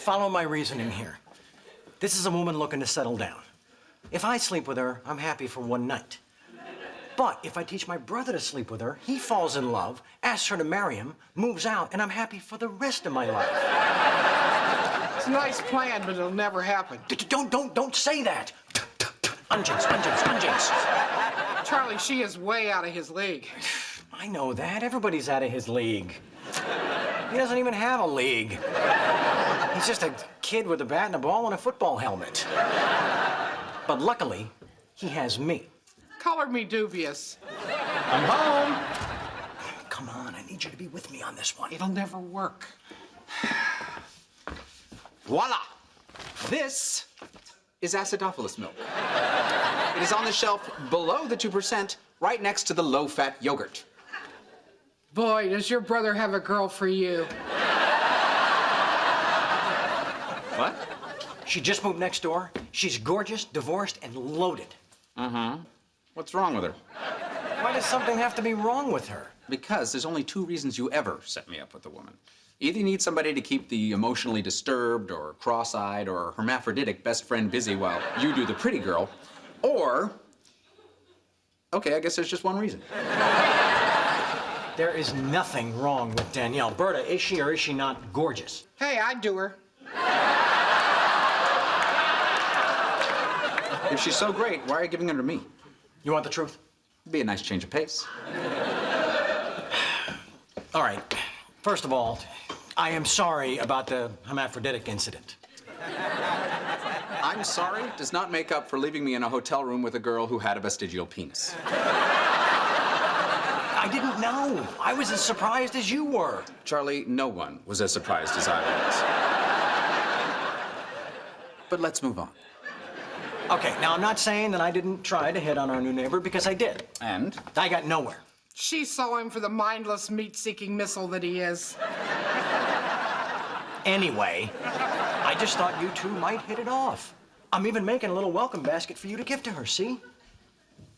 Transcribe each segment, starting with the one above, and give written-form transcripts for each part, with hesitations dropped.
follow my reasoning here. This is a woman looking to settle down. If I sleep with her, I'm happy for one night. But if I teach my brother to sleep with her, he falls in love, asks her to marry him, moves out, and I'm happy for the rest of my life. It's a nice plan, but it'll never happen. Don't say that. Unjinx. Charlie, she is way out of his league. I know that. Everybody's out of his league. He doesn't even have a league. He's just a kid with a bat and a ball and a football helmet. But luckily, he has me. Color me dubious. I'm home. Come on, I need you to be with me on this one. It'll never work. Voila! This is acidophilus milk. It is on the shelf below the 2%, right next to the low-fat yogurt. Boy, does your brother have a girl for you. What? She just moved next door. She's gorgeous, divorced, and loaded. What's wrong with her? Why does something have to be wrong with her? Because there's only two reasons you ever set me up with a woman. Either you need somebody to keep the emotionally disturbed or cross-eyed or hermaphroditic best friend busy while you do the pretty girl, or, okay, I guess there's just one reason. There is nothing wrong with Danielle. Berta, is she or is she not gorgeous? Hey, I'd do her. If she's so great, why are you giving her to me? You want the truth? It'd be a nice change of pace. All right. First of all, I am sorry about the hermaphroditic incident. I'm sorry does not make up for leaving me in a hotel room with a girl who had a vestigial penis. I didn't know. I was as surprised as you were. Charlie, no one was as surprised as I was. But let's move on. Okay, now I'm not saying that I didn't try to hit on our new neighbor, because I did. And? I got nowhere. She saw him for the mindless, meat-seeking missile that he is. Anyway, I just thought you two might hit it off. I'm even making a little welcome basket for you to give to her, see?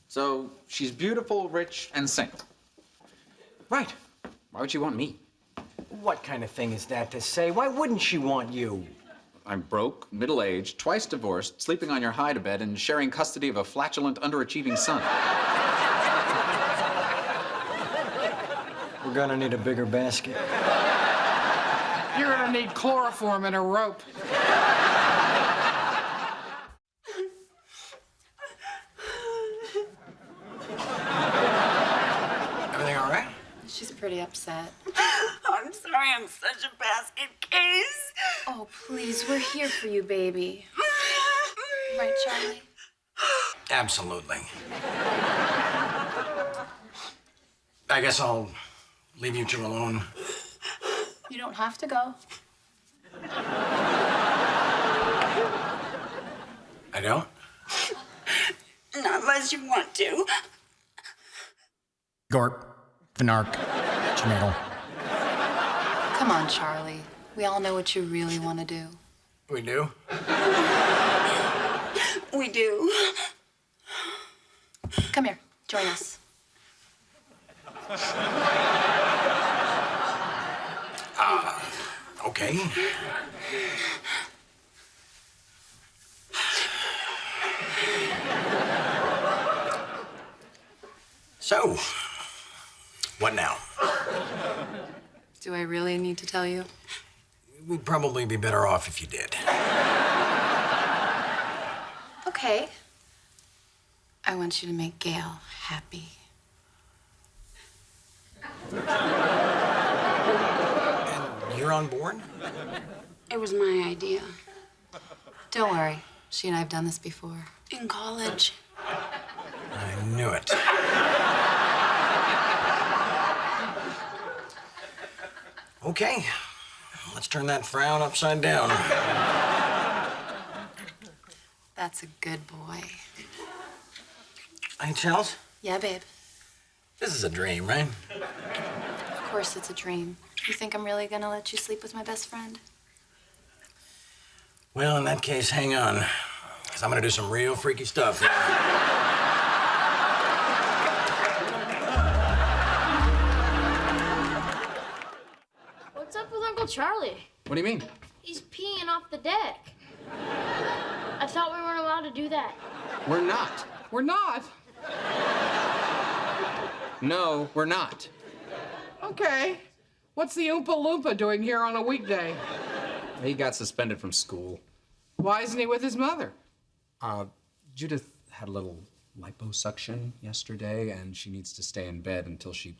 So, she's beautiful, rich, and single. Right. Why would she want me? What kind of thing is that to say? Why wouldn't she want you? I'm broke, middle-aged, twice divorced, sleeping on your hide-a-bed, and sharing custody of a flatulent, underachieving son. We're gonna need a bigger basket. You're gonna need chloroform and a rope. Everything all right? She's pretty upset. I'm sorry, I'm such a basket case. Oh, please, we're here for you, baby. Right, Charlie? Absolutely. I guess I'll leave you two alone. You don't have to go. I don't? Not unless you want to. Gorp, Fnark, Schmigel. Come on, Charlie. We all know what you really want to do. We do? We do. Come here. Join us. Okay. So, what now? Do I really need to tell you? We'd probably be better off if you did. Okay. I want you to make Gail happy. And you're on board? It was my idea. Don't worry. She and I have done this before. In college. I knew it. Okay, let's turn that frown upside down. That's a good boy. Hey, Chels, Yeah, babe. this is a dream, right? Of course it's a dream. You think I'm really gonna let you sleep with my best friend? Well, in that case, hang on, because I'm gonna do some real freaky stuff. What's up with Uncle Charlie? What do you mean? He's peeing off the deck. I thought we weren't allowed to do that. We're not. We're not. No, we're not. Okay. What's the Oompa Loompa doing here on a weekday? He got suspended from school. Why isn't he with his mother? Judith had a little liposuction yesterday, and she needs to stay in bed until she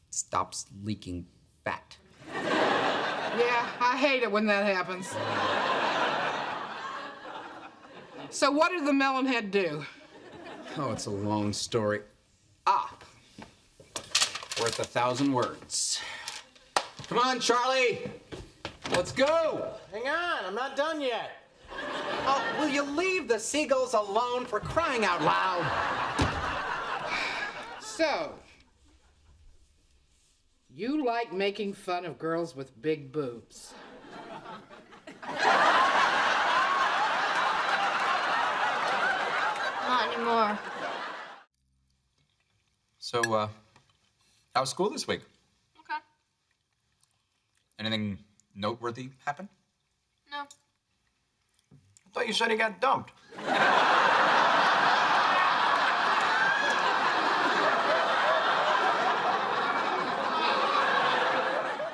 stops leaking fat. Yeah, I hate it when that happens. So what did the melonhead do? Oh, it's a long story. Worth 1,000 words. Come on, Charlie. Let's go. Hang on, I'm not done yet. Oh, will you leave the seagulls alone, for crying out loud? So, you like making fun of girls with big boobs. Not anymore. So, how's school this week? Okay. Anything noteworthy happen? No. I thought you said he got dumped.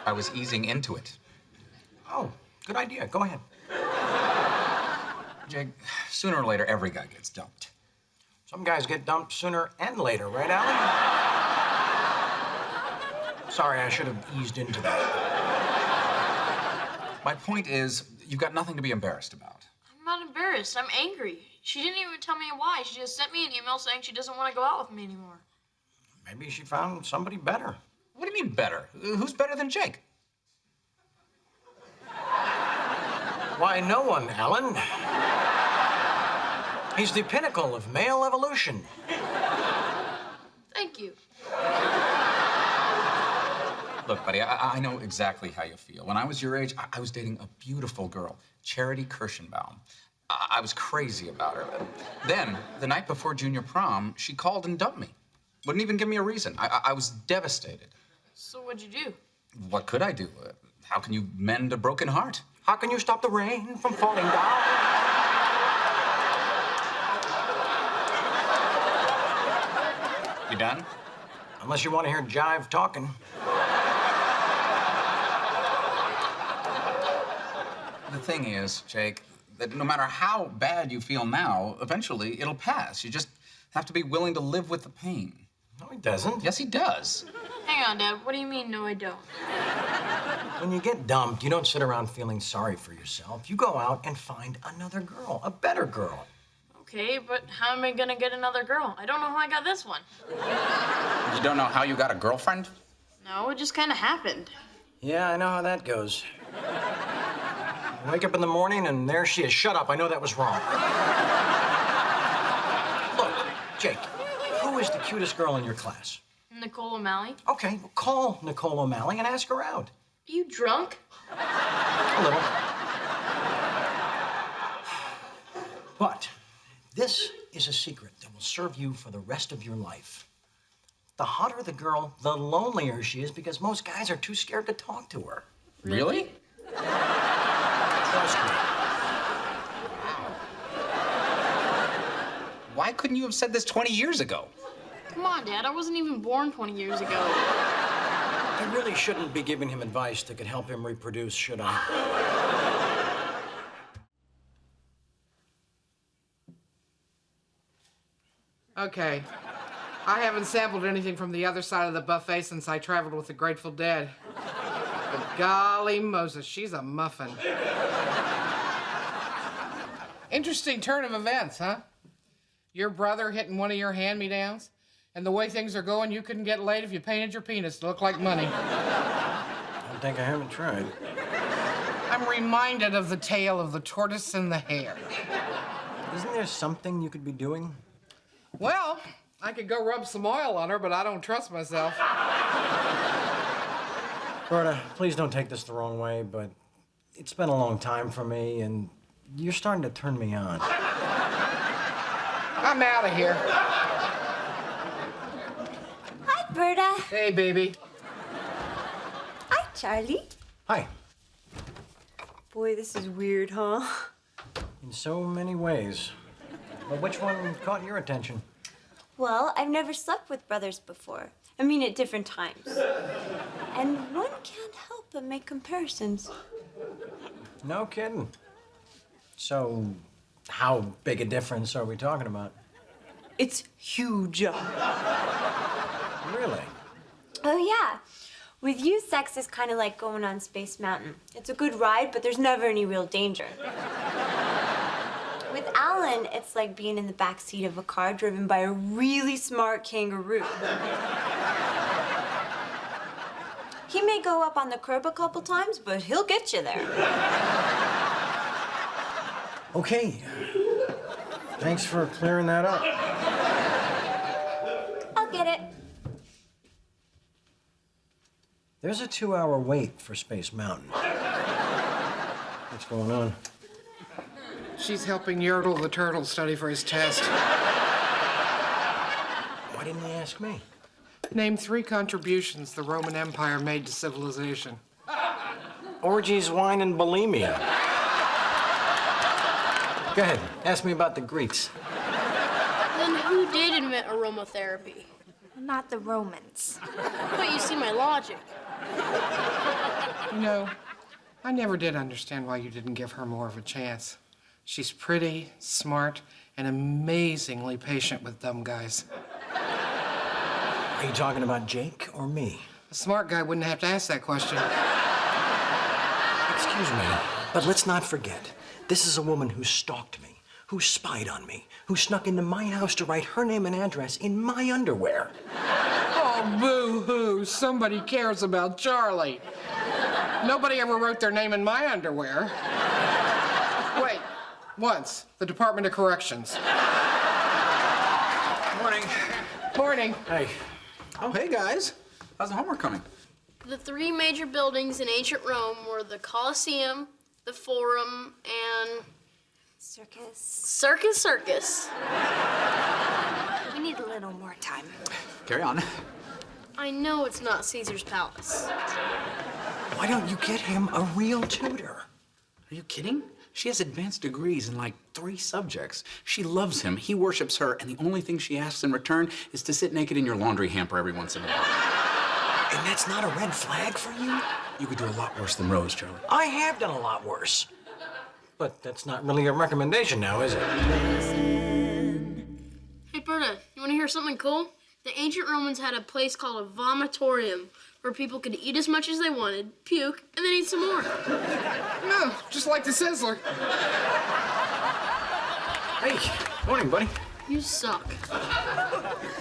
I was easing into it. Oh, good idea. Go ahead. Jake, sooner or later, every guy gets dumped. Some guys get dumped sooner and later, right, Alan? Sorry, I should have eased into that. My point is, you've got nothing to be embarrassed about. I'm not embarrassed. I'm angry. She didn't even tell me why. She just sent me an email saying she doesn't want to go out with me anymore. Maybe she found somebody better. What do you mean better? Who's better than Jake? Why, no one, Alan. He's the pinnacle of male evolution. Thank you. Look, buddy, I know exactly how you feel. When I was your age, I was dating a beautiful girl, Charity Kirschenbaum. I was crazy about her. Then, the night before junior prom, she called and dumped me. Wouldn't even give me a reason. I was devastated. So what'd you do? What could I do? How can you mend a broken heart? How can you stop the rain from falling down? You done? Unless you want to hear jive talking. The thing is, Jake, that no matter how bad you feel now, eventually it'll pass. You just have to be willing to live with the pain. No, he doesn't. Yes, he does. Hang on, Dad. What do you mean, no, I don't? When you get dumped, you don't sit around feeling sorry for yourself. You go out and find another girl, a better girl. Okay, but how am I gonna get another girl? I don't know how I got this one. You don't know how you got a girlfriend? No, it just kind of happened. Yeah, I know how that goes. You wake up in the morning and there she is. Shut up, I know that was wrong. Look, Jake, who is the cutest girl in your class? Nicole O'Malley? Okay, well, call Nicole O'Malley and ask her out. Are you drunk? A little. But this is a secret that will serve you for the rest of your life. The hotter the girl, the lonelier she is because most guys are too scared to talk to her. Really? Trust me. Why couldn't you have said this 20 years ago? Come on, Dad. I wasn't even born 20 years ago. I really shouldn't be giving him advice that could help him reproduce, should I? Okay. I haven't sampled anything from the other side of the buffet since I traveled with the Grateful Dead. But golly Moses, she's a muffin. Interesting turn of events, huh? Your brother hitting one of your hand-me-downs? And the way things are going, you couldn't get laid if you painted your penis to look like money. I think I haven't tried. I'm reminded of the tale of the tortoise and the hare. Isn't there something you could be doing? Well, I could go rub some oil on her, but I don't trust myself. Berta, please don't take this the wrong way, but it's been a long time for me, and you're starting to turn me on. I'm out of here. Hi, Berta. Hey, baby. Hi, Charlie. Hi. Boy, this is weird, huh? In so many ways. But which one caught your attention? Well, I've never slept with brothers before. I mean, at different times. And one can't help but make comparisons. No kidding. So, how big a difference are we talking about? It's huge. Really? Oh, yeah. With you, sex is kind of like going on Space Mountain. It's a good ride, but there's never any real danger. With Alan, it's like being in the back seat of a car driven by a really smart kangaroo. He may go up on the curb a couple times, but he'll get you there. Okay. Thanks for clearing that up. I'll get it. There's a 2-hour wait for Space Mountain. What's going on? She's helping Yertle the turtle study for his test. Why didn't he ask me? Name 3 contributions the Roman Empire made to civilization. Orgies, wine, and bulimia. Go ahead, ask me about the Greeks. Then who did invent aromatherapy? Not the Romans. But you see my logic. You know, I never did understand why you didn't give her more of a chance. She's pretty, smart, and amazingly patient with dumb guys. Are you talking about Jake or me? A smart guy wouldn't have to ask that question. Excuse me, but let's not forget, this is a woman who stalked me, who spied on me, who snuck into my house to write her name and address in my underwear. Oh, boo-hoo, somebody cares about Charlie. Nobody ever wrote their name in my underwear. Wait, once, the Department of Corrections. Morning. Morning. Hey, Oh, hey, guys. How's the homework coming? The 3 major buildings in ancient Rome were the Colosseum, the Forum, and Circus. Circus. We need a little more time. Carry on. I know it's not Caesar's Palace. why don't you get him a real tutor? Are you kidding? She has advanced degrees in like 3 subjects. She loves him, he worships her, and the only thing she asks in return is to sit naked in your laundry hamper every once in a while. And that's not a red flag for you? You could do a lot worse than Rose, Charlie. I have done a lot worse. But that's not really a recommendation now, is it? Hey, Berta, you want to hear something cool? The ancient Romans had a place called a vomitorium where people could eat as much as they wanted, puke, and then eat some more. No, just like the Sizzler. Hey, morning, buddy. You suck.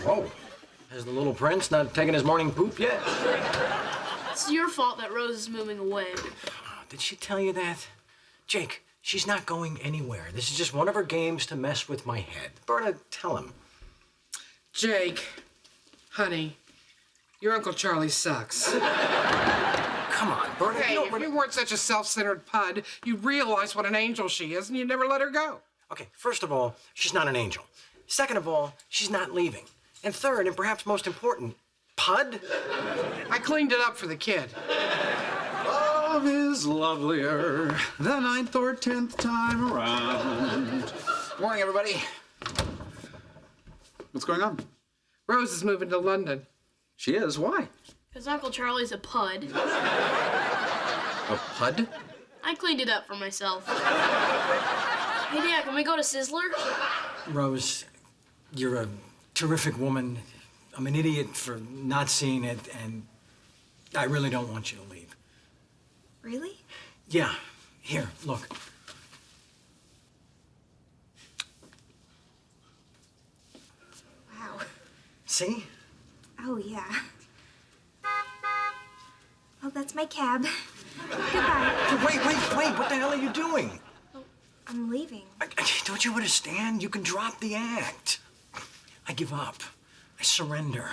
Whoa. Has the little prince not taken his morning poop yet? It's your fault that Rose is moving away. Did she tell you that? Jake, she's not going anywhere. This is just one of her games to mess with my head. Berta, tell him. Jake, honey, your Uncle Charlie sucks. Come on, Berta. Hey, you if don't you weren't such a self-centered pud, you'd realize what an angel she is, and you'd never let her go. Okay, first of all, she's not an angel. Second of all, she's not leaving. And third, and perhaps most important, Pud? I cleaned it up for the kid. Love is lovelier the 9th or 10th time around. Morning, everybody. What's going on? Rose is moving to London. She is. Why? Because Uncle Charlie's a pud. A pud? I cleaned it up for myself. Hey, Dad, can we go to Sizzler? Rose, you're a terrific woman. I'm an idiot for not seeing it, and I really don't want you to leave. Really? Yeah, here, look. Wow. See? Oh, yeah. Oh, that's my cab. Goodbye. Wait, what the hell are you doing? I'm leaving. Don't you understand? You can drop the act. I give up. I surrender.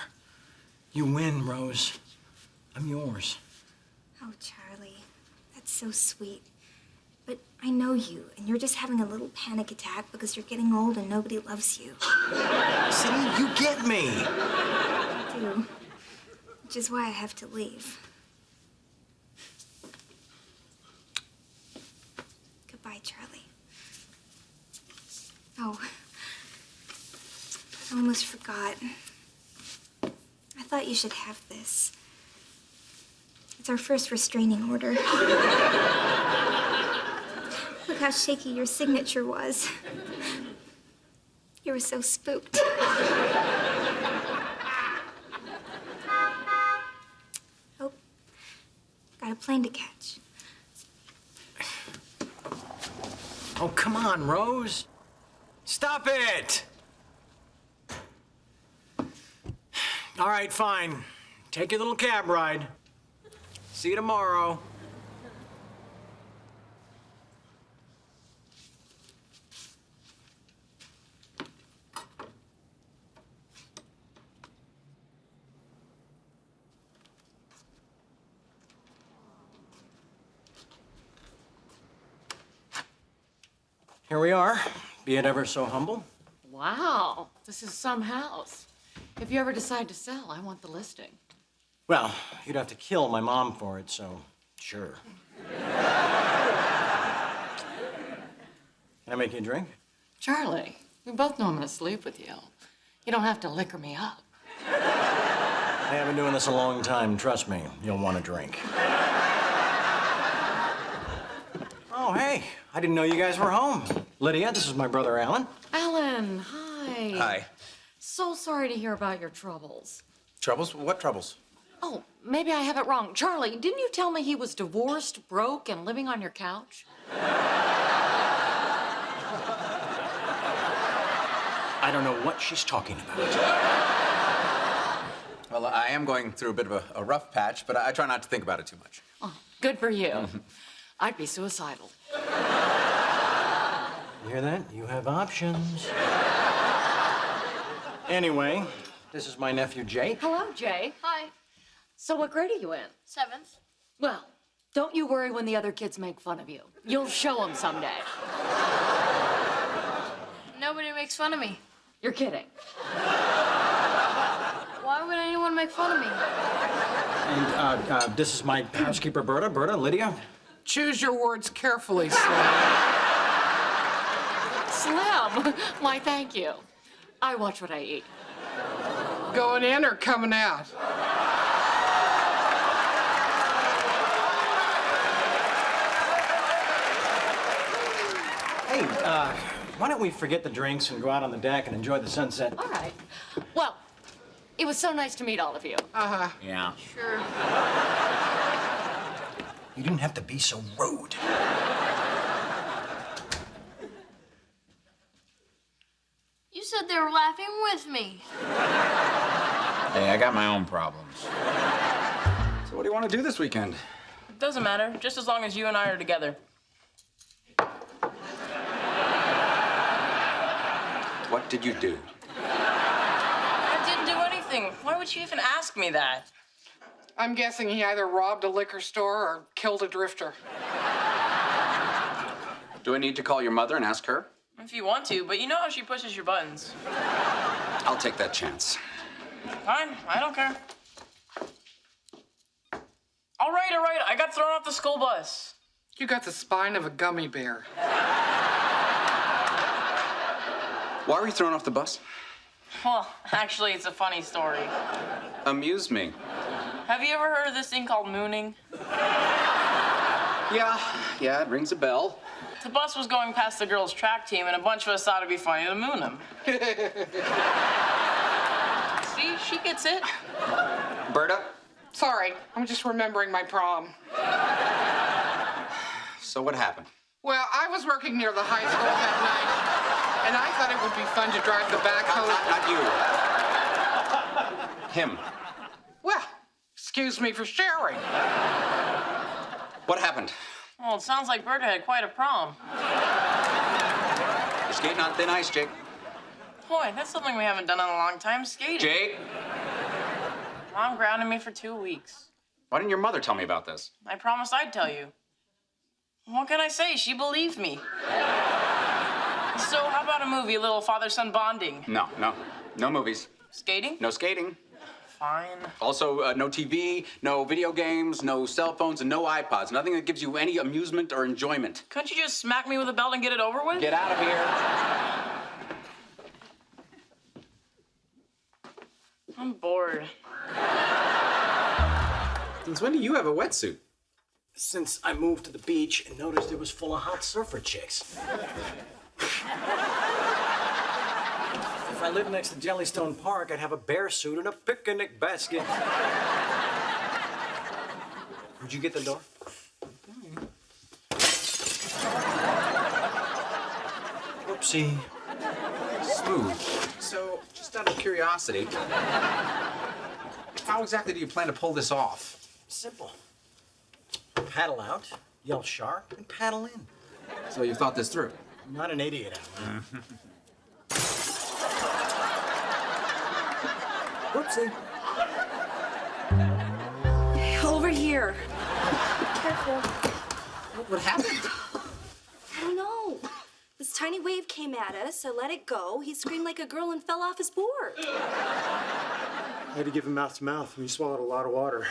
You win, Rose. I'm yours. Oh, Charlie, that's so sweet. But I know you, and you're just having a little panic attack because you're getting old and nobody loves you. See, you get me. I do. Which is why I have to leave. Charlie. Oh, I almost forgot. I thought you should have this. It's our first restraining order. Look how shaky your signature was. You were so spooked. Oh, got a plane to catch. Oh, come on, Rose. Stop it! All right, fine. Take your little cab ride. See you tomorrow. Here we are, be it ever so humble. Wow, this is some house. If you ever decide to sell, I want the listing. Well, you'd have to kill my mom for it, so sure. Can I make you a drink? Charlie, we both know I'm gonna sleep with you. You don't have to liquor me up. I have been doing this a long time, trust me, you'll want a drink. Oh, hey, I didn't know you guys were home. Lydia, this is my brother Alan. Alan, hi. Hi. So sorry to hear about your troubles. Troubles? What troubles? Oh, maybe I have it wrong. Charlie, didn't you tell me he was divorced, broke, and living on your couch? I don't know what she's talking about. Well, I am going through a bit of a rough patch, but I try not to think about it too much. Oh, good for you. I'd be suicidal. You hear that? You have options. Anyway, this is my nephew Jake. Hello, Jay. Hi. So what grade are you in? 7th. Well, don't you worry when the other kids make fun of you. You'll show them someday. Nobody makes fun of me. You're kidding. Why would anyone make fun of me? And this is my housekeeper, Berta. Berta, Lydia. Choose your words carefully, Slim. Slim, why thank you. I watch what I eat. Going in or coming out? Hey, why don't we forget the drinks and go out on the deck and enjoy the sunset? All right. Well, it was so nice to meet all of you. Yeah. Sure. You didn't have to be so rude. You said they were laughing with me. Hey, I got my own problems. So what do you want to do this weekend? Doesn't matter, just as long as you and I are together. What did you do? I didn't do anything. Why would you even ask me that? I'm guessing he either robbed a liquor store or killed a drifter. Do I need to call your mother and ask her? If you want to, but you know how she pushes your buttons. I'll take that chance. Fine, I don't care. All right, I got thrown off the school bus. You got the spine of a gummy bear. Why were you thrown off the bus? Well, actually, it's a funny story. Amuse me. Have you ever heard of this thing called mooning? Yeah, it rings a bell. The bus was going past the girls' track team, and a bunch of us thought it'd be funny to moon them. See, she gets it. Berta? Sorry, I'm just remembering my prom. So what happened? Well, I was working near the high school that night, and I thought it would be fun to drive the backhoe. Not you. Him. Well, excuse me for sharing. What happened? Well, it sounds like Berta had quite a prom. You're skating on thin ice, Jake. Boy, that's something we haven't done in a long time, skating. Jake? Mom grounded me for 2 weeks. Why didn't your mother tell me about this? I promised I'd tell you. What can I say? She believed me. So how about a movie, a little father-son bonding? No movies. Skating? No skating. Fine. Also, no TV, no video games, no cell phones, and no iPods. Nothing that gives you any amusement or enjoyment. Couldn't you just smack me with a belt and get it over with? Get out of here. I'm bored. Since when do you have a wetsuit? Since I moved to the beach and noticed it was full of hot surfer chicks. If I lived next to Jellystone Park, I'd have a bear suit and a picnic basket. Would you get the door? Whoopsie. Smooth. So, just out of curiosity, how exactly do you plan to pull this off? Simple. Paddle out, yell shark, and paddle in. So you've thought this through? I'm not an idiot, Alan. Whoopsie. Over here. Careful. What happened? I don't know. This tiny wave came at us. I let it go. He screamed like a girl and fell off his board. I had to give him mouth to mouth, and he swallowed a lot of water.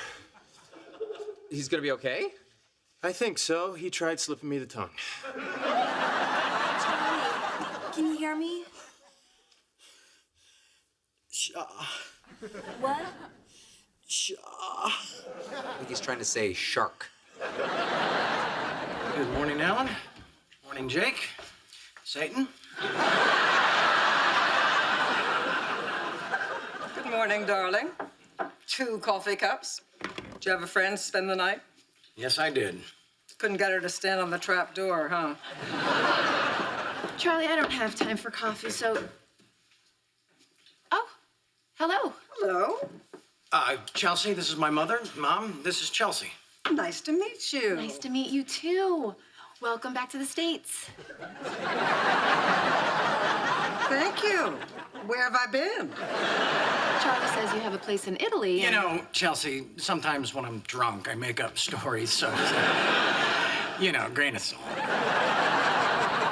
He's gonna be okay? I think so. He tried slipping me the tongue. Can you hear me? What? I think he's trying to say shark. Good morning, Alan. Morning, Jake. Satan. Good morning, darling. 2 coffee cups. Did you have a friend spend the night? Yes, I did. Couldn't get her to stand on the trap door, huh? Charlie, I don't have time for coffee, so... Oh, hello. Hello. Chelsea, this is my mother. Mom, this is Chelsea. Nice to meet you. Nice to meet you, too. Welcome back to the States. Thank you. Where have I been? Charlie says you have a place in Italy. You know, Chelsea, sometimes when I'm drunk, I make up stories, so... grain of salt.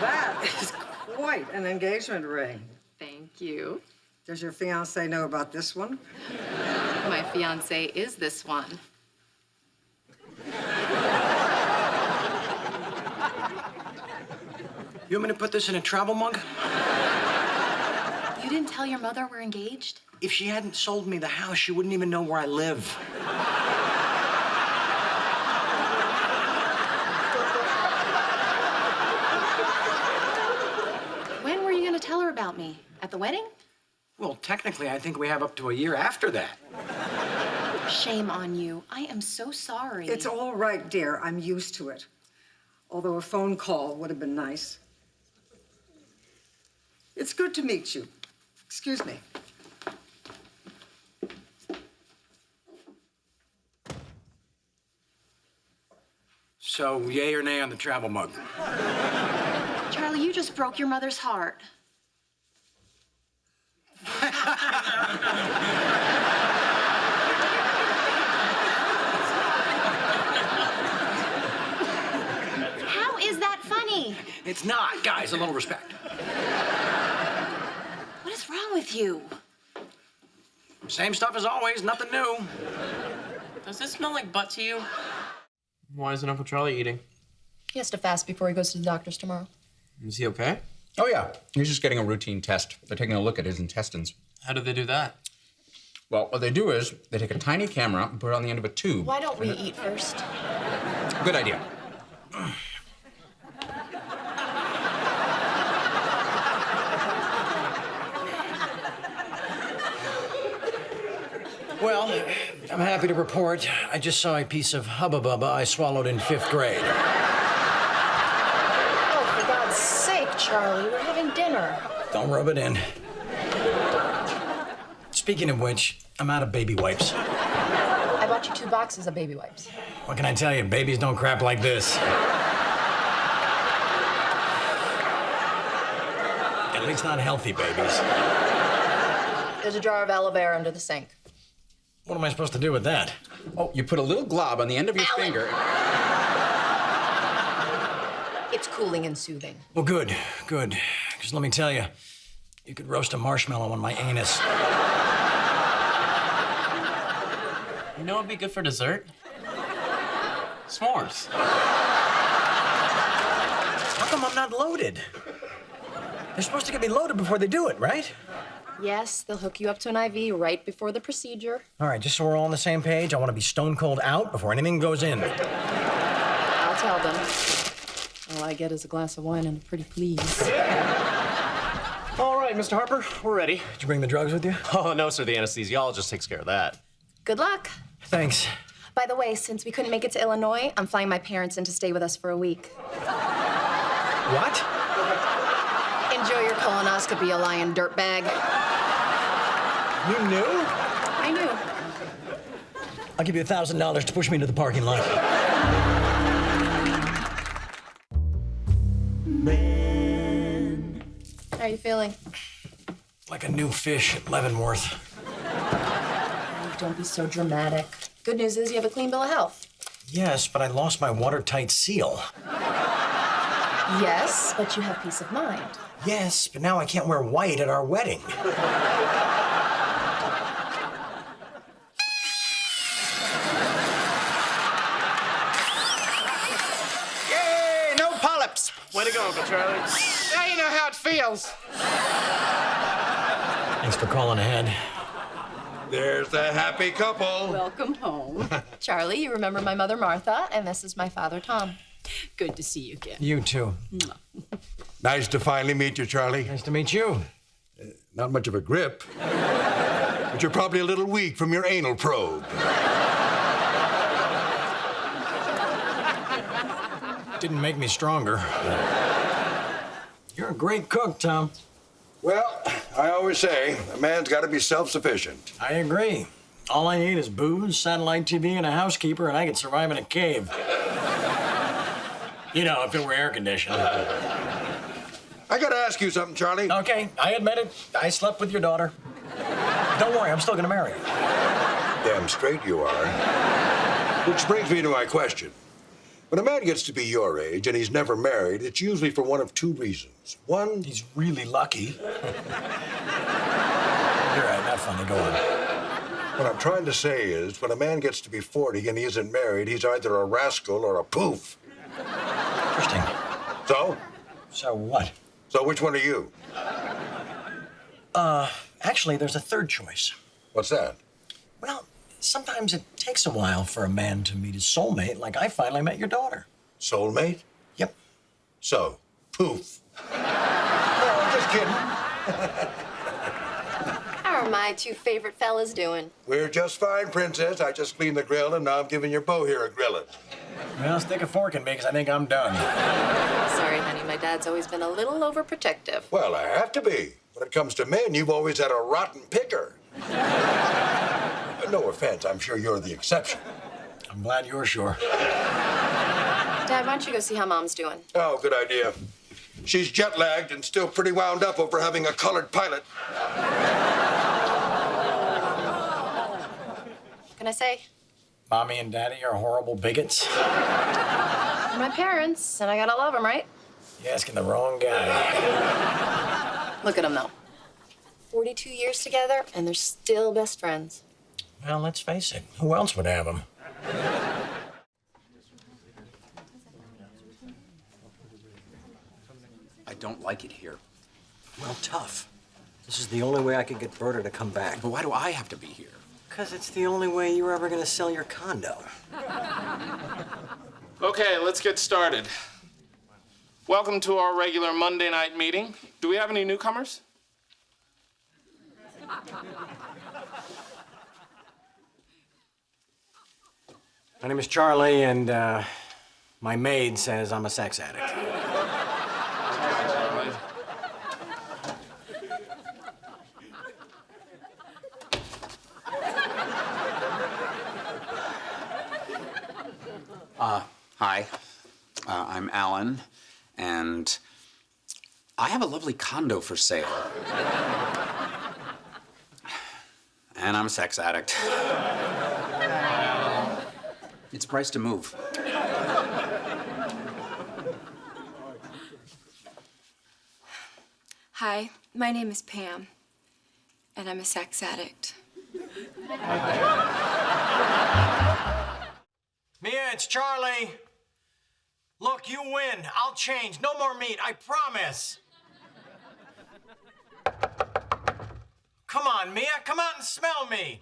That is quite an engagement ring. Thank you. Does your fiancé know about this one? My fiance is this one. You want me to put this in a travel mug? You didn't tell your mother we're engaged? If she hadn't sold me the house, she wouldn't even know where I live. When were you going to tell her about me? At the wedding? Well, technically, I think we have up to a year after that. Shame on you. I am so sorry. It's all right, dear. I'm used to it. Although a phone call would have been nice. It's good to meet you. Excuse me. So, yay or nay on the travel mug? Charlie, you just broke your mother's heart. How is that funny? It's not. Guys, a little respect. What is wrong with you? Same stuff as always, nothing new. Does this smell like butt to you? Why isn't Uncle Charlie eating? He has to fast before he goes to the doctor's tomorrow. Is he okay? Oh, yeah. He's just getting a routine test. They're taking a look at his intestines. How do they do that? Well, what they do is they take a tiny camera and put it on the end of a tube. Why don't we eat first? Good idea. Well, I'm happy to report I just saw a piece of hubba bubba I swallowed in 5th grade. Oh, for God's sake, Charlie, we're having dinner. Don't rub it in. Speaking of which, I'm out of baby wipes. I bought you 2 boxes of baby wipes. What can I tell you? Babies don't crap like this. At least not healthy babies. There's a jar of aloe vera under the sink. What am I supposed to do with that? Oh, you put a little glob on the end of your finger. It's cooling and soothing. Well, good, good. Because let me tell you, you could roast a marshmallow on my anus. You know what'd be good for dessert? S'mores. How come I'm not loaded? They're supposed to get me loaded before they do it, right? Yes, they'll hook you up to an IV right before the procedure. All right, just so we're all on the same page, I want to be stone cold out before anything goes in. I'll tell them. All I get is a glass of wine and a pretty please. All right, Mr. Harper, we're ready. Did you bring the drugs with you? Oh, no, sir. The anesthesiologist takes care of that. Good luck. Thanks. By the way, since we couldn't make it to Illinois, I'm flying my parents in to stay with us for a week. What? Enjoy your colonoscopy, you lying dirtbag. You knew? I knew. I'll give you $1,000 to push me into the parking lot. How are you feeling? Like a new fish at Leavenworth. Don't be so dramatic. Good news is you have a clean bill of health. Yes, but I lost my watertight seal. Yes, but you have peace of mind. Yes, but now I can't wear white at our wedding. Yay! No polyps! Way to go, Uncle Charlie. Now you know how it feels. Thanks for calling ahead. There's the happy couple. Welcome home. Charlie, you remember my mother, Martha, and this is my father, Tom. Good to see you again. You too. Nice to finally meet you, Charlie. Nice to meet you. Not much of a grip, but you're probably a little weak from your anal probe. Didn't make me stronger. You're a great cook, Tom. Well, I always say, a man's got to be self-sufficient. I agree. All I need is booze, satellite TV, and a housekeeper, and I could survive in a cave. You know, if it were air conditioned. I got to ask you something, Charlie. Okay, I admit it. I slept with your daughter. Don't worry, I'm still gonna marry her. Damn straight you are. Which brings me to my question. When a man gets to be your age and he's never married, it's usually for one of two reasons. One, he's really lucky. You're right, not funny. Go on. What I'm trying to say is, when a man gets to be 40 and he isn't married, he's either a rascal or a poof. Interesting. So? So what? So which one are you? Actually, there's a third choice. What's that? Well, sometimes it takes a while for a man to meet his soulmate, like I finally met your daughter. Soulmate? Yep. So, poof. No, just kidding. How are my two favorite fellas doing? We're just fine, Princess. I just cleaned the grill, and now I'm giving your beau here a grillin'. Well, stick a fork in me, because I think I'm done. Sorry, honey, my dad's always been a little overprotective. Well, I have to be. When it comes to men, you've always had a rotten picker. No offense, I'm sure you're the exception. I'm glad you're sure. Dad, why don't you go see how Mom's doing? Oh, good idea. She's jet-lagged and still pretty wound up over having a colored pilot. What can I say? Mommy and Daddy are horrible bigots. They're my parents, and I gotta love them, right? You're asking the wrong guy. Look at them, though. 42 years together, and they're still best friends. Well, let's face it. Who else would have them? I don't like it here. Well, tough. This is the only way I could get Berta to come back. But why do I have to be here? Because it's the only way you're ever going to sell your condo. Okay, let's get started. Welcome to our regular Monday night meeting. Do we have any newcomers? My name is Charlie, and my maid says I'm a sex addict. Hi, I'm Alan, and I have a lovely condo for sale. And I'm a sex addict. It's priced to move. Hi, my name is Pam, and I'm a sex addict. Mia, it's Charlie. Look, you win. I'll change. No more meat, I promise. Come on, Mia. Come out and smell me.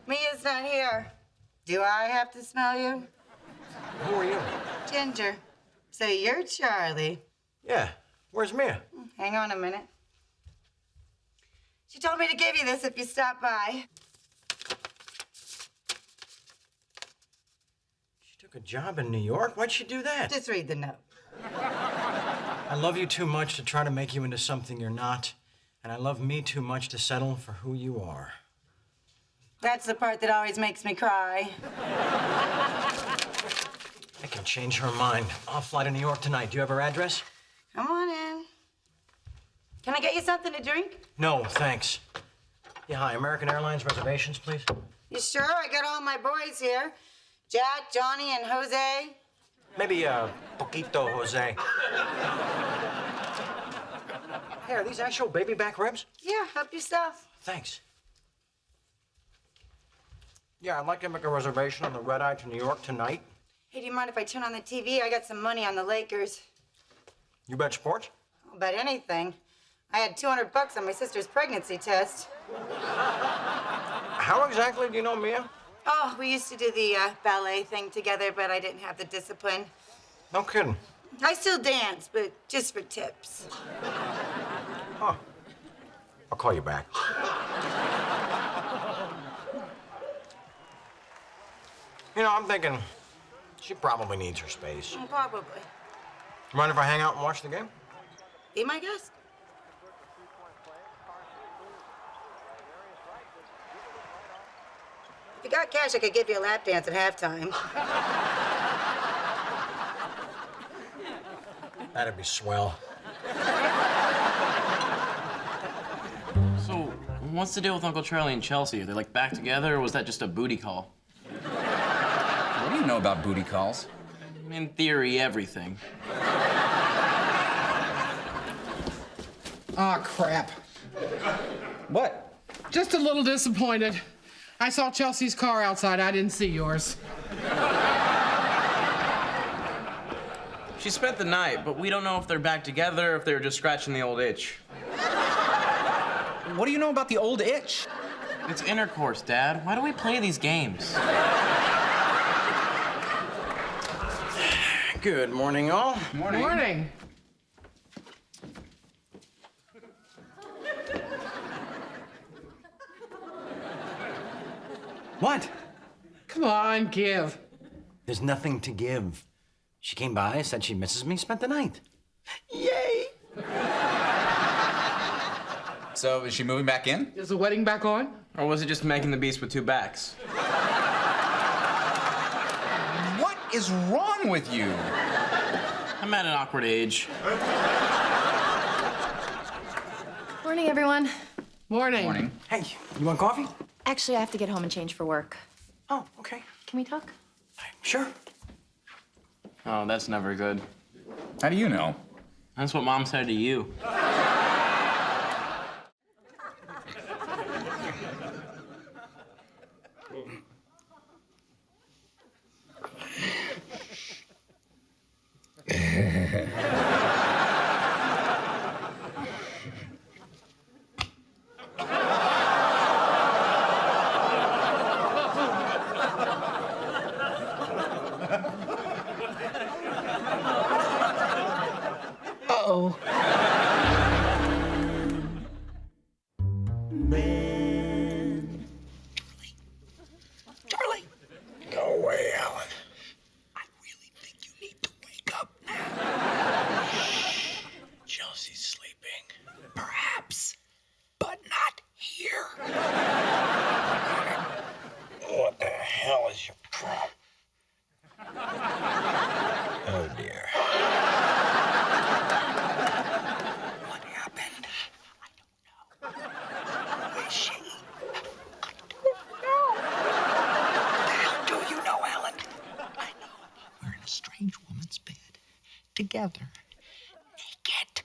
Mia's not here. Do I have to smell you? Who are you? Ginger. So you're Charlie. Yeah. Where's Mia? Hang on a minute. She told me to give you this if you stop by. She took a job in New York? Why'd she do that? Just read the note. I love you too much to try to make you into something you're not, and I love me too much to settle for who you are. That's the part that always makes me cry. I can change her mind. I'll fly to New York tonight. Do you have her address? Come on in. Can I get you something to drink? No, thanks. Yeah, hi. American Airlines reservations, please. You sure? I got all my boys here. Jack, Johnny, and Jose. Maybe poquito, Jose. Hey, are these actual baby back ribs? Yeah, help yourself. Thanks. Yeah, I'd like to make a reservation on the red eye to New York tonight. Hey, do you mind if I turn on the TV? I got some money on the Lakers. You bet sports? I'll bet anything. I had $200 on my sister's pregnancy test. How exactly do you know Mia? Oh, we used to do the ballet thing together, but I didn't have the discipline. No kidding. I still dance, but just for tips. Huh. I'll call you back. You know, I'm thinking she probably needs her space. Probably. Mind if I hang out and watch the game? Be my guest. If you got cash, I could give you a lap dance at halftime. That'd be swell. So, what's the deal with Uncle Charlie and Chelsea? Are they like back together, or was that just a booty call? What do you know about booty calls? In theory, everything. Aw, crap. What? Just a little disappointed. I saw Chelsea's car outside. I didn't see yours. She spent the night, but we don't know if they're back together or if they were just scratching the old itch. What do you know about the old itch? It's intercourse, Dad. Why do we play these games? Good morning, all. Morning. Morning. What? Come on, give. There's nothing to give. She came by, said she misses me, spent the night. Yay! So, is she moving back in? Is the wedding back on? Or was it just making the beast with two backs? What is wrong with you? I'm at an awkward age. Morning, everyone. Morning. Morning. Hey, you want coffee? Actually, I have to get home and change for work. Oh, okay. Can we talk? Sure. Oh, that's never good. How do you know? That's what Mom said to you. Uh-oh. Charlie! Go away, Alan. I really think you need to wake up now. Chelsea's sleeping. Perhaps, but not here. What the hell is your problem? Oh, dear. What happened? I don't know. Who is she? I don't know. How do you know, Alan? I know. We're in a strange woman's bed. Together. Naked.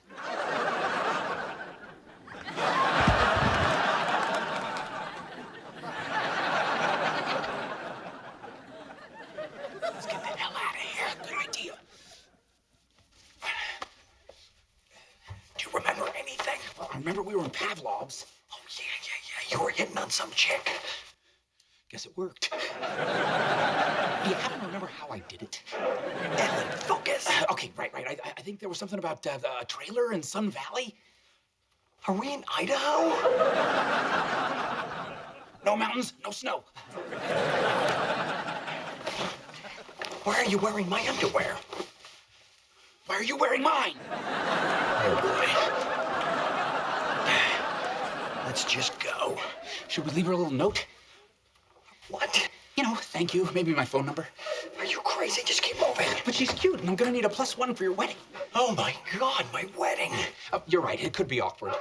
Remember we were in Pavlov's? Oh, yeah. You were hitting on some chick. Guess it worked. Do you happen to remember how I did it? Ellen, focus. Okay, right. I think there was something about a trailer in Sun Valley. Are we in Idaho? No mountains, no snow. Why are you wearing my underwear? Why are you wearing mine? Oh, boy. Let's just go. Should we leave her a little note? What? You know, thank you. Maybe my phone number. Are you crazy? Just keep moving. But she's cute, and I'm gonna need a +1 for your wedding. Oh, my God, my wedding. You're right. It could be awkward.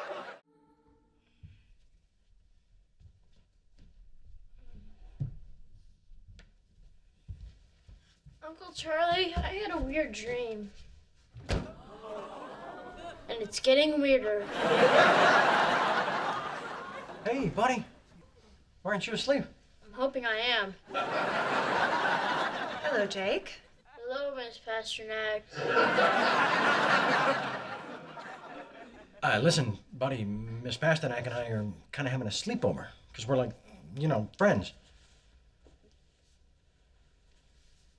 Uncle Charlie, I had a weird dream. And it's getting weirder. Hey, buddy. Why aren't you asleep? I'm hoping I am. Hello, Jake. Hello, Miss Pasternak. Listen, buddy, Miss Pasternak and I are kind of having a sleepover. Because we're like, friends.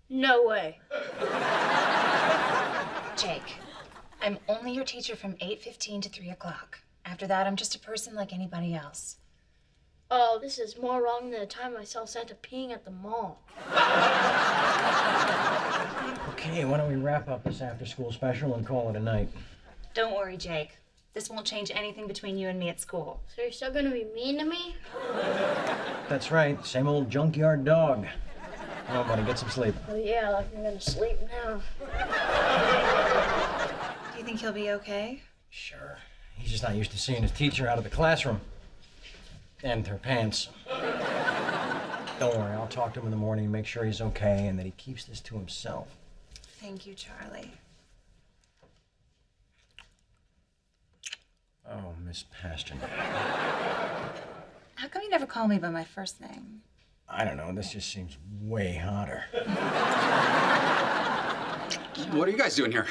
No way. Jake, I'm only your teacher from 8:15 to 3 o'clock. After that, I'm just a person like anybody else. Oh, this is more wrong than the time I saw Santa peeing at the mall. Okay, why don't we wrap up this after-school special and call it a night? Don't worry, Jake. This won't change anything between you and me at school. So you're still gonna be mean to me? That's right, same old junkyard dog. Come on, buddy, get some sleep. Oh yeah, like I'm gonna sleep now. Do you think he'll be okay? Sure. He's just not used to seeing his teacher out of the classroom. And her pants. Don't worry, I'll talk to him in the morning and make sure he's okay and that he keeps this to himself. Thank you, Charlie. Oh, Miss Pasternak. How come you never call me by my first name? I don't know, this just seems way hotter. What are you guys doing here?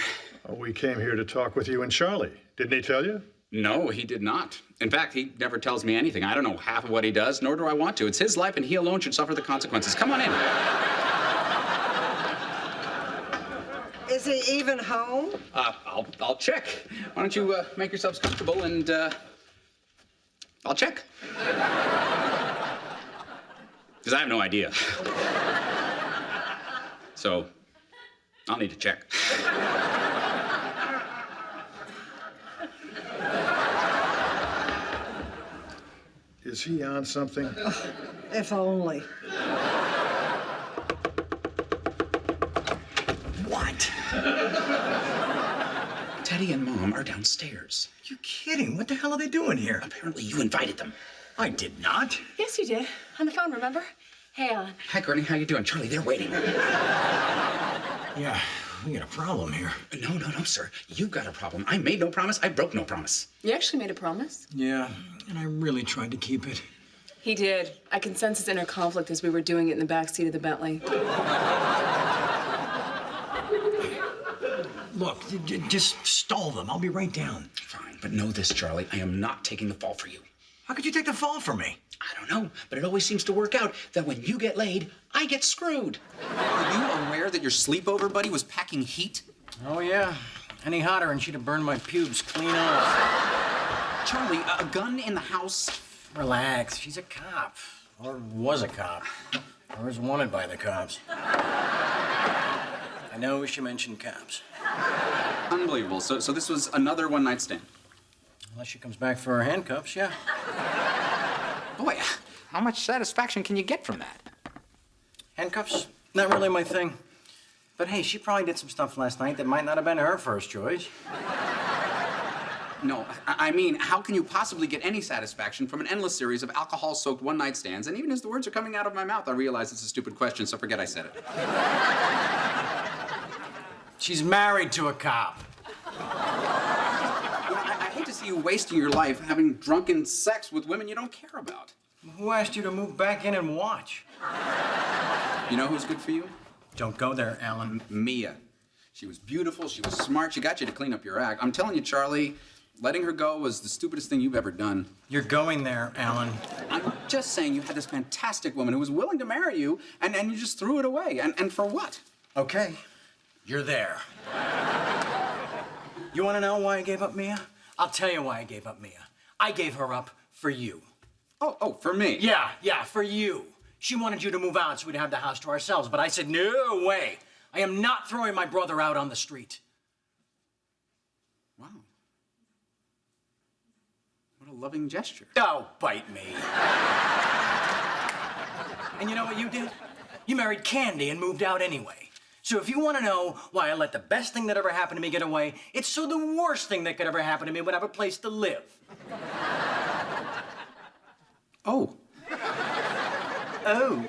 We came here to talk with you and Charlie. Didn't he tell you? No, he did not. In fact, he never tells me anything. I don't know half of what he does, nor do I want to. It's his life, and he alone should suffer the consequences. Come on in. Is he even home? I'll check. Why don't you make yourselves comfortable and I'll check. Because I have no idea. So, I'll need to check. Is he on something? If only. What? Teddy and Mom are downstairs. You kidding? What the hell are they doing here? Apparently you invited them. I did not. Yes, you did. On the phone, remember? Hey, Alan. Hi, Gurney. How you doing? Charlie, they're waiting. Yeah, we got a problem here. No, sir. You've got a problem. I made no promise. I broke no promise. You actually made a promise. Yeah, and I really tried to keep it. He did. I can sense his inner conflict as we were doing it in the back seat of the Bentley. Look, just stall them. I'll be right down. Fine, but know this, Charlie. I am not taking the fall for you. How could you take the fall for me? I don't know, but it always seems to work out that when you get laid, I get screwed. Are you aware that your sleepover buddy was packing heat? Oh, yeah. Any hotter and she'd have burned my pubes clean off. Charlie, a gun in the house? Relax. She's a cop. Or was a cop. Or is wanted by the cops. I know she mentioned cops. Unbelievable. So this was another one-night stand? Unless she comes back for her handcuffs, yeah. Boy, how much satisfaction can you get from that? Handcuffs? Not really my thing. But hey, she probably did some stuff last night that might not have been her first choice. No, I mean, how can you possibly get any satisfaction from an endless series of alcohol-soaked one-night stands? And even as the words are coming out of my mouth, I realize it's a stupid question, so forget I said it. She's married to a cop. I hate to see you wasting your life having drunken sex with women you don't care about. Who asked you to move back in and watch? You know who's good for you? Don't go there, Alan. Mia. She was beautiful, she was smart, she got you to clean up your act. I'm telling you, Charlie, Letting her go was the stupidest thing you've ever done. You're going there, Alan. I'm just saying you had this fantastic woman who was willing to marry you, and you just threw it away. And for what? Okay, you're there. You want to know why I gave up Mia? I'll tell you why I gave up Mia. I gave her up for you. Oh, for me? Yeah, for you. She wanted you to move out so we'd have the house to ourselves, but I said, no way. I am not throwing my brother out on the street. Wow. What a loving gesture. Oh, bite me. And you know what you did? You married Candy and moved out anyway. So if you want to know why I let the best thing that ever happened to me get away, it's so the worst thing that could ever happen to me would have a place to live. Oh. Oh.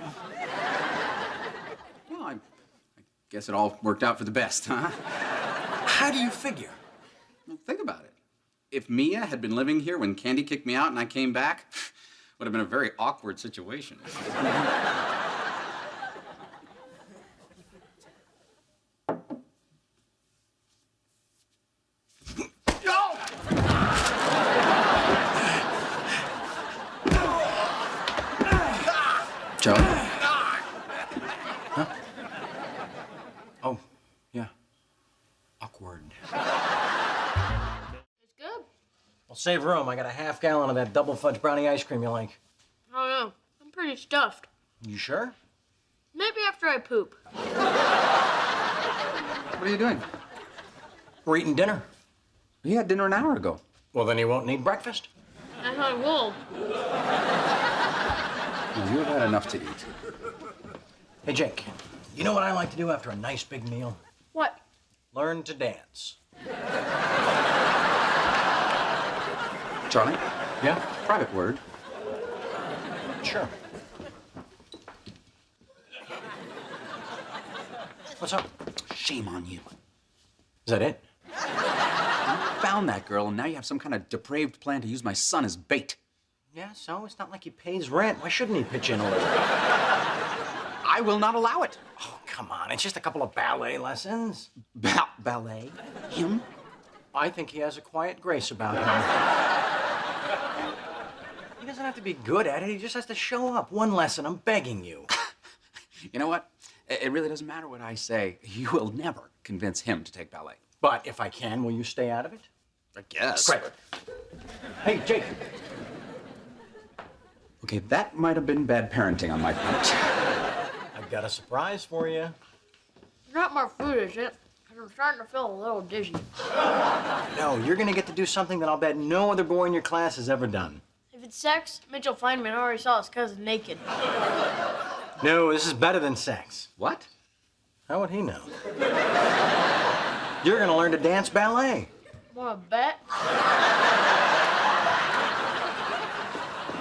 Well, I guess it all worked out for the best, huh? How do you figure? Well, think about it. If Mia had been living here when Candy kicked me out and I came back, would have been a very awkward situation. Charlie? Huh? Oh, yeah. Awkward. It's good. Well, save room. I got a half gallon of that double fudge brownie ice cream you like. I don't know. I'm pretty stuffed. You sure? Maybe after I poop. What are you doing? We're eating dinner. We had dinner an hour ago. Well, then you won't need breakfast. I thought I will. Well, you have had enough to eat. Hey, Jake, you know what I like to do after a nice big meal? What? Learn to dance. Charlie? Yeah? Private word. Sure. What's up? Shame on you. Is that it? You found that girl, and now you have some kind of depraved plan to use my son as bait. Yeah, so it's not like he pays rent. Why shouldn't he pitch in a little? I will not allow it. Oh, come on. It's just a couple of ballet lessons. Ballet? Him? I think he has a quiet grace about him. He doesn't have to be good at it. He just has to show up. One lesson. I'm begging you. You know what? It really doesn't matter what I say. You will never convince him to take ballet. But if I can, will you stay out of it? I guess. Great. Hey, Jake. Okay, that might have been bad parenting on my part. I've got a surprise for you. It's not more food, is it? 'Cause I'm starting to feel a little dizzy. No, you're gonna get to do something that I'll bet no other boy in your class has ever done. If it's sex, Mitchell Feynman already saw his cousin naked. No, this is better than sex. What? How would he know? You're gonna learn to dance ballet. Wanna bet?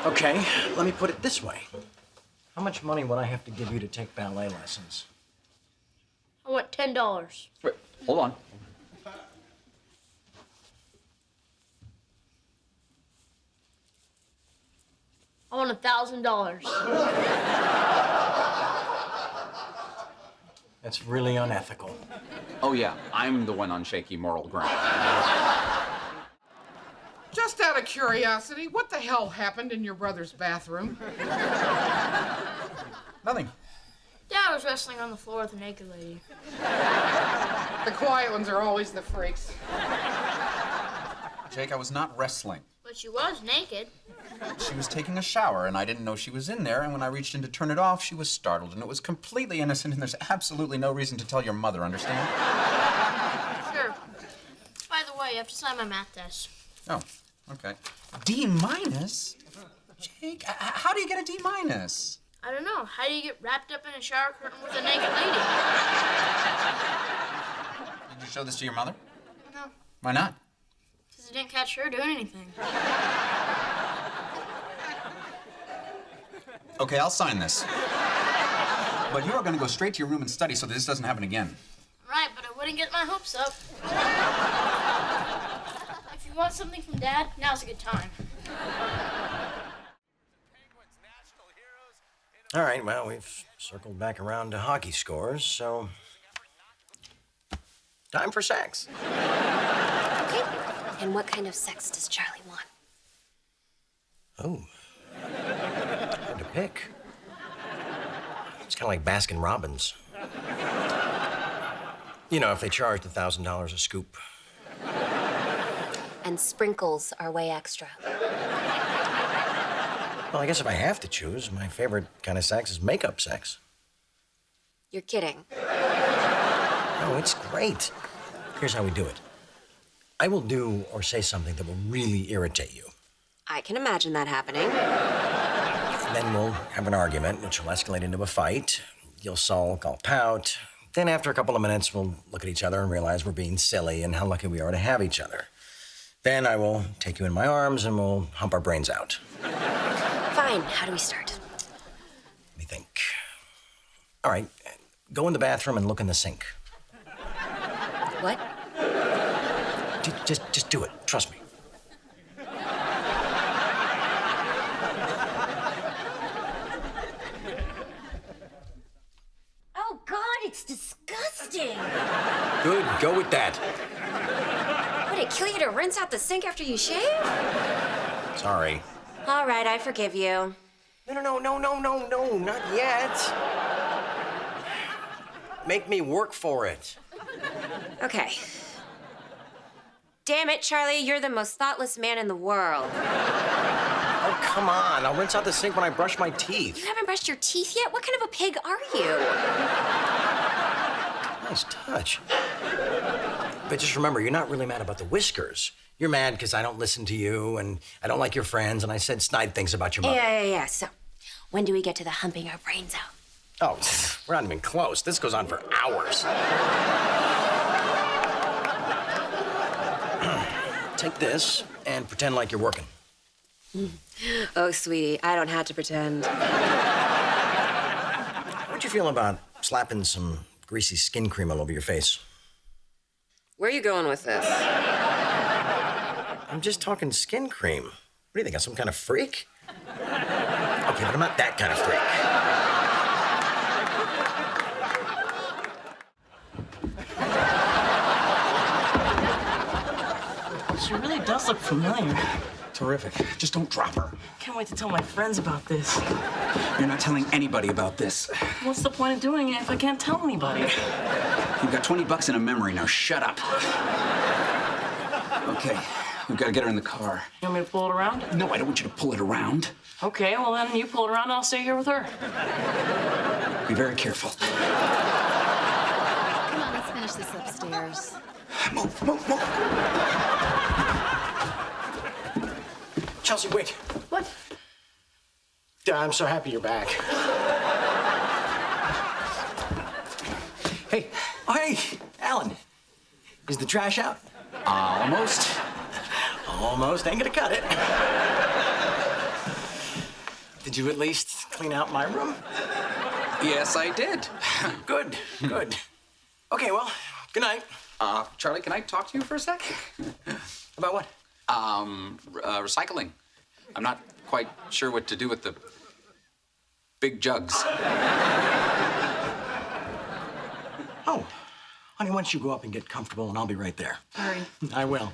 Okay, let me put it this way. How much money would I have to give you to take ballet lessons? I want $10. Wait, hold on. I want $1,000. That's really unethical. Oh, yeah, I'm the one on shaky moral ground. Just out of curiosity, what the hell happened in your brother's bathroom? Nothing. Dad was wrestling on the floor with a naked lady. The quiet ones are always the freaks. Jake, I was not wrestling. But she was naked. She was taking a shower, and I didn't know she was in there, and when I reached in to turn it off, she was startled, and it was completely innocent, and there's absolutely no reason to tell your mother, understand? Sure. By the way, you have to sign my math test. Oh, okay. D minus? Jake, how do you get a D minus? I don't know. How do you get wrapped up in a shower curtain with a naked lady? Did you show this to your mother? No, Why not? because I didn't catch her doing anything. Okay, I'll sign this. But you are going to go straight to your room and study so that this doesn't happen again. Right, but I wouldn't get my hopes up. If you want something from Dad, now's a good time. All right, well, we've circled back around to hockey scores, so time for sex. Okay. And what kind of sex does Charlie want? Oh. Hard to pick. It's kind of like Baskin Robbins. You know, if they charged $1,000 a scoop. And sprinkles are way extra. Well, I guess if I have to choose, my favorite kind of sex is makeup sex. You're kidding. Oh, it's great. Here's how we do it. I will do or say something that will really irritate you. I can imagine that happening. And then we'll have an argument, which will escalate into a fight. You'll sulk, I'll pout. Then after a couple of minutes, we'll look at each other and realize we're being silly and how lucky we are to have each other. Then I will take you in my arms and we'll hump our brains out. Fine. How do we start? Let me think. All right, go in the bathroom and look in the sink. What? Just do it. Trust me. Oh, God, it's disgusting. Good, go with that. Would it kill you to rinse out the sink after you shave? Sorry. All right, I forgive you. No, not yet. Make me work for it. Okay. Damn it, Charlie, you're the most thoughtless man in the world. Oh, come on. I'll rinse out the sink when I brush my teeth. You haven't brushed your teeth yet? What kind of a pig are you? Nice touch. But just remember, you're not really mad about the whiskers. You're mad because I don't listen to you, and I don't like your friends, and I said snide things about your mother. Yeah. So, when do we get to the humping our brains out? Oh, we're not even close. This goes on for hours. Take this and pretend like you're working. Oh, sweetie, I don't have to pretend. How'd you feel about slapping some greasy skin cream all over your face? Where are you going with this? I'm just talking skin cream. What do you think, I'm some kind of freak? Okay, but I'm not that kind of freak. She really does look familiar. Terrific. Just don't drop her. Can't wait to tell my friends about this. You're not telling anybody about this. What's the point of doing it if I can't tell anybody? You've got $20 in a memory, now shut up. Okay, we've got to get her in the car. You want me to pull it around? No, I don't want you to pull it around. Okay, well then you pull it around and I'll stay here with her. Be very careful. Come on, let's finish this upstairs. Move. Chelsea, wait. What? I'm so happy you're back. Hey. Oh, hey, Alan. Is the trash out? Almost. Almost. Ain't gonna cut it. Did you at least clean out my room? Yes, I did. Good. Okay, well, good night. Charlie, can I talk to you for a sec? About what? Recycling. I'm not quite sure what to do with the big jugs. Oh, honey, why don't you go up and get comfortable, and I'll be right there. Hurry. I will.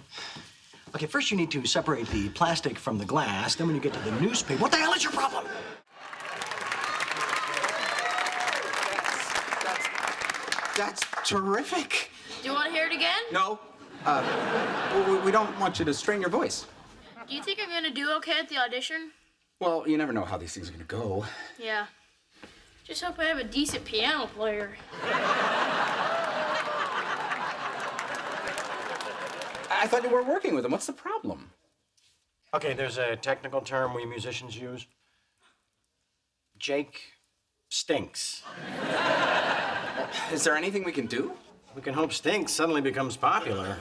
Okay, first you need to separate the plastic from the glass. Then when you get to the newspaper, what the hell is your problem? That's terrific. Do you want to hear it again? No. We don't want you to strain your voice. Do you think I'm gonna do okay at the audition? Well, you never know how these things are going to go. Yeah. Just hope I have a decent piano player. I thought you were working with him. What's the problem? Okay, there's a technical term we musicians use. Jake stinks. Is there anything we can do? We can hope Stinks suddenly becomes popular.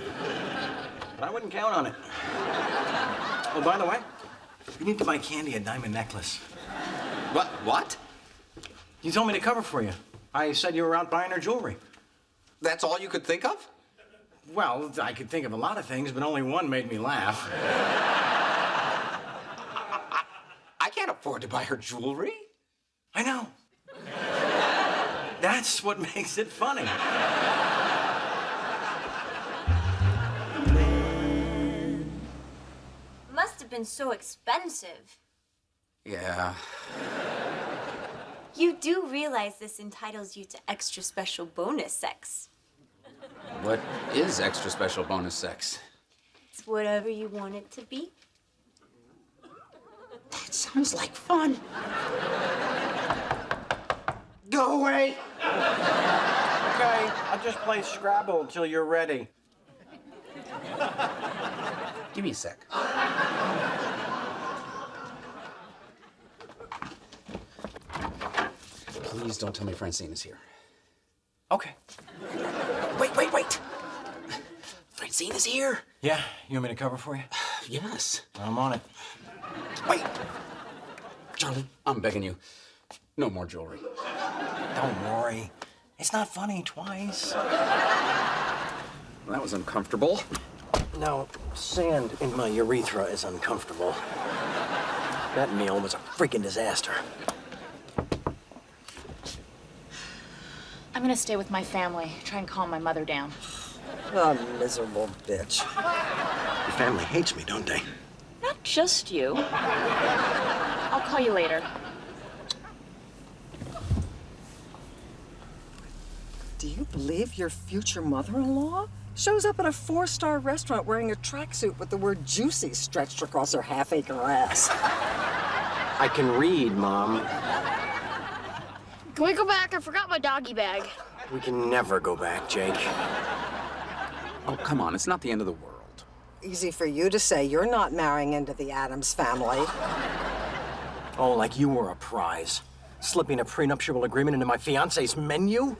But I wouldn't count on it. Oh, by the way, you need to buy Candy a diamond necklace. What? You told me to cover for you. I said you were out buying her jewelry. That's all you could think of? Well, I could think of a lot of things, but only one made me laugh. I can't afford to buy her jewelry. I know. That's what makes it funny. been so expensive. Yeah. You do realize this entitles you to extra special bonus sex. What is extra special bonus sex? It's whatever you want it to be. That sounds like fun. Go away! Okay, I'll just play Scrabble until you're ready. Give me a sec. Please don't tell me Francine is here. Okay. Wait. Francine is here. Yeah, you want me to cover for you? Yes. I'm on it. Wait. Charlie, I'm begging you. No more jewelry. Don't worry. It's not funny twice. That was uncomfortable. No, sand in my urethra is uncomfortable. That meal was a freaking disaster. I'm gonna stay with my family, try and calm my mother down. Oh, miserable bitch. Your family hates me, don't they? Not just you. I'll call you later. Do you believe your future mother-in-law shows up at a 4-star restaurant wearing a tracksuit with the word juicy stretched across her half-acre ass? I can read, Mom. Can we go back? I forgot my doggy bag. We can never go back, Jake. Oh, come on. It's not the end of the world. Easy for you to say. You're not marrying into the Addams family. Oh, like you were a prize. Slipping a prenuptial agreement into my fiance's menu?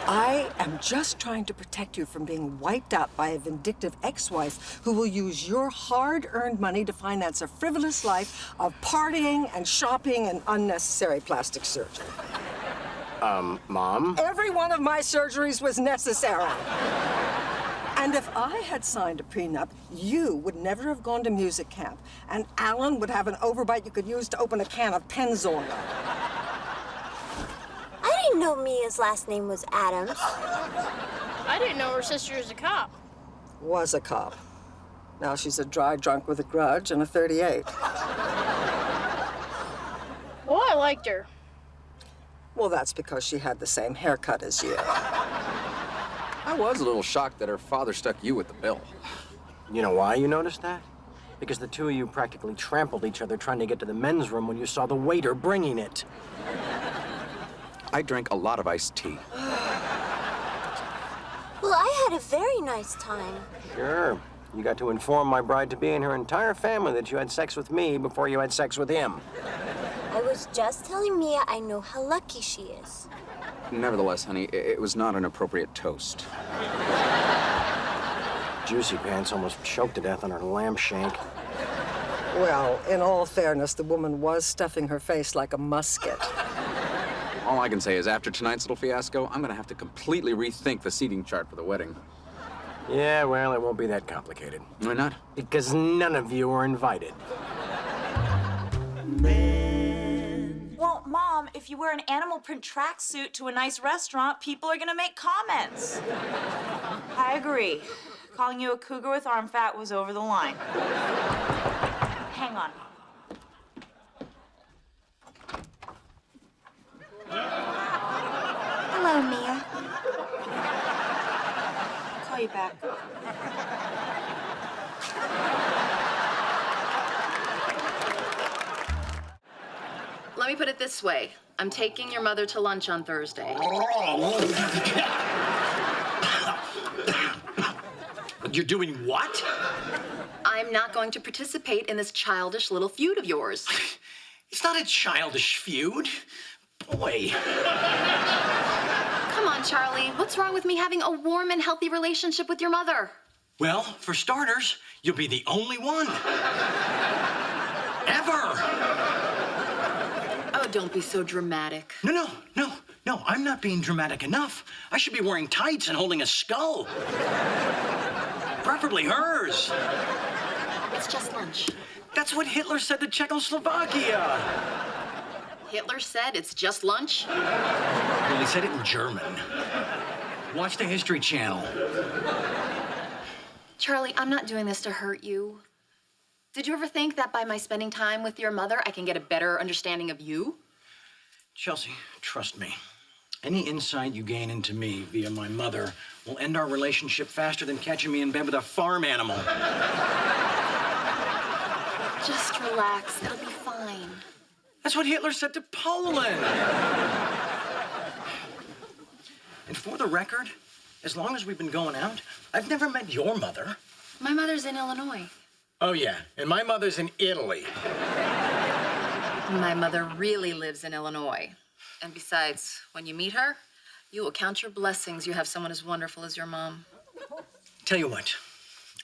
I am just trying to protect you from being wiped out by a vindictive ex-wife who will use your hard-earned money to finance a frivolous life of partying and shopping and unnecessary plastic surgery. Mom? Every one of my surgeries was necessary. And if I had signed a prenup, you would never have gone to music camp, and Alan would have an overbite you could use to open a can of Pennzoil. I didn't know Mia's last name was Adams. I didn't know her sister was a cop. Was a cop. Now she's a dry drunk with a grudge and a 38. Well, I liked her. Well, that's because she had the same haircut as you. I was a little shocked that her father stuck you with the bill. You know why you noticed that? Because the two of you practically trampled each other trying to get to the men's room when you saw the waiter bringing it. I drank a lot of iced tea. Well, I had a very nice time. Sure. You got to inform my bride-to-be and her entire family that you had sex with me before you had sex with him. I was just telling Mia I know how lucky she is. Nevertheless, honey, it was not an appropriate toast. Juicy Pants almost choked to death on her lamb shank. Well, in all fairness, the woman was stuffing her face like a musket. All I can say is after tonight's little fiasco, I'm gonna have to completely rethink the seating chart for the wedding. Yeah, well, it won't be that complicated. Why not? Because none of you are invited. Well, Mom, if you wear an animal print tracksuit to a nice restaurant, people are gonna make comments. I agree. Calling you a cougar with arm fat was over the line. Hang on. Hello, Mia. I'll call you back. Let me put it this way. I'm taking your mother to lunch on Thursday. You're doing what? I'm not going to participate in this childish little feud of yours. It's not a childish feud. Boy. Come on, Charlie. What's wrong with me having a warm and healthy relationship with your mother? Well, for starters, you'll be the only one. Ever. Oh, don't be so dramatic. No, I'm not being dramatic enough. I should be wearing tights and holding a skull. Preferably hers. It's just lunch. That's what Hitler said to Czechoslovakia. Hitler said it's just lunch? Well, he said it in German. Watch the History Channel. Charlie, I'm not doing this to hurt you. Did you ever think that by my spending time with your mother, I can get a better understanding of you? Chelsea, trust me. Any insight you gain into me via my mother will end our relationship faster than catching me in bed with a farm animal. Just relax. It'll be fine. That's what Hitler said to Poland. And for the record, as long as we've been going out, I've never met your mother. My mother's in Illinois. Oh, yeah, and my mother's in Italy. My mother really lives in Illinois. And besides, when you meet her, you will count your blessings you have someone as wonderful as your mom. Tell you what,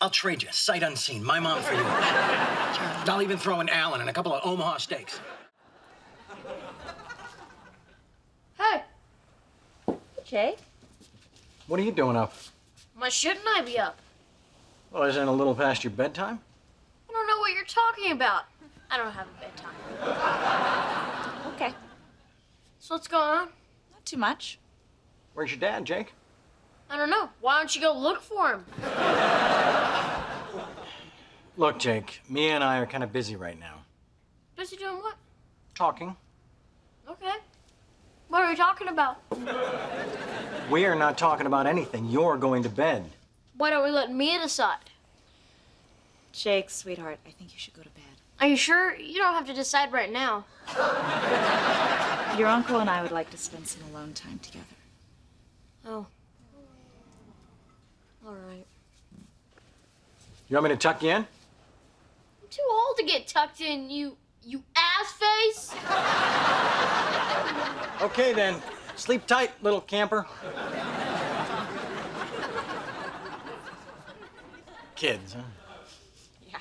I'll trade you, sight unseen, my mom for yours. I'll even throw in Alan and a couple of Omaha steaks. Hey. Jake? What are you doing up? Why shouldn't I be up? Well, isn't it a little past your bedtime? I don't know what you're talking about. I don't have a bedtime. Okay. So what's going on? Not too much. Where's your dad, Jake? I don't know. Why don't you go look for him? Look, Jake, Mia and I are kind of busy right now. Busy doing what? Talking. Okay. What are we talking about? We are not talking about anything. You're going to bed. Why don't we let Mia decide? Jake, sweetheart, I think you should go to bed. Are you sure? You don't have to decide right now. Your uncle and I would like to spend some alone time together. Oh. All right. You want me to tuck you in? I'm too old to get tucked in, you ass face. Okay, then. Sleep tight, little camper. Kids, huh? Yeah,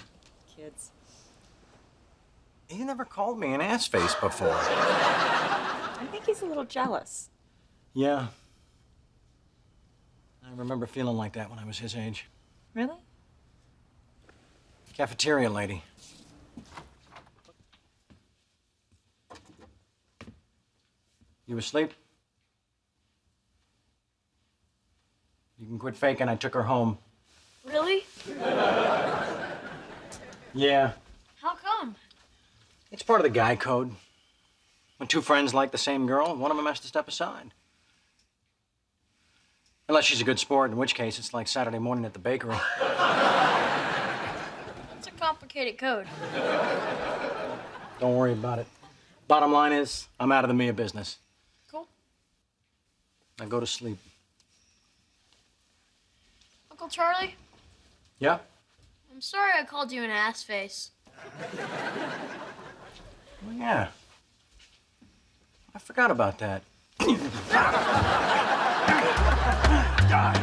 kids. You never called me an ass face before. I think he's a little jealous. Yeah. I remember feeling like that when I was his age. Really? Cafeteria lady. You asleep? You can quit faking. I took her home. Really? Yeah. How come? It's part of the guy code. When two friends like the same girl, one of them has to step aside. Unless she's a good sport, in which case it's like Saturday morning at the bakery. It's a complicated code. Don't worry about it. Bottom line is, I'm out of the Mia business. Cool. Now go to sleep. Uncle Charlie, Yeah? I'm sorry I called you an ass face. Well, yeah. I forgot about that. Die.